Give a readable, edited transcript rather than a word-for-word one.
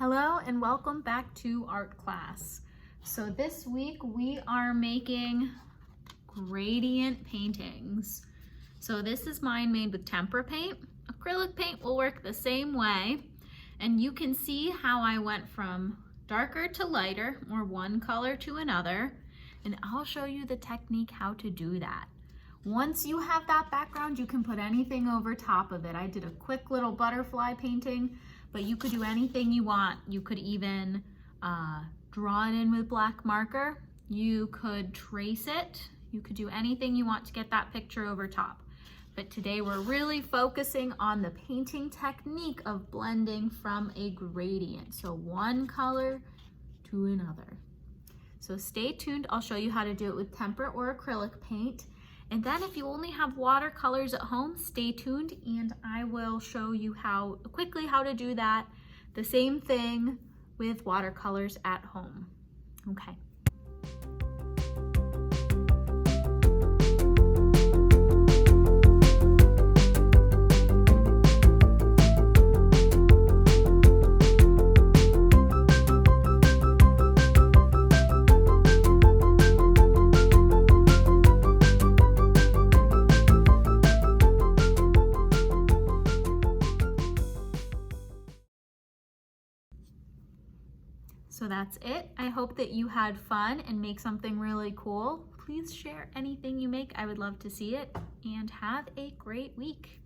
Hello and welcome back to art class. So this week we are making gradient paintings. So this is mine made with tempera paint. Acrylic paint will work the same way, and you can see how I went from darker to lighter, or one color to another, and I'll show you the technique how to do that. Once you have that background, you can put anything over top of it. I did a quick little butterfly painting, but you could do anything you want. You could even draw it in with black marker. You could trace it. You could do anything you want to get that picture over top. But today we're really focusing on the painting technique of blending from a gradient. So one color to another. So stay tuned. I'll show you how to do it with tempera or acrylic paint. And then if you only have watercolors at home, stay tuned and I will show you quickly how to do that. The same thing with watercolors at home. Okay. So that's it. I hope that you had fun and make something really cool. Please share anything you make. I would love to see it, and have a great week.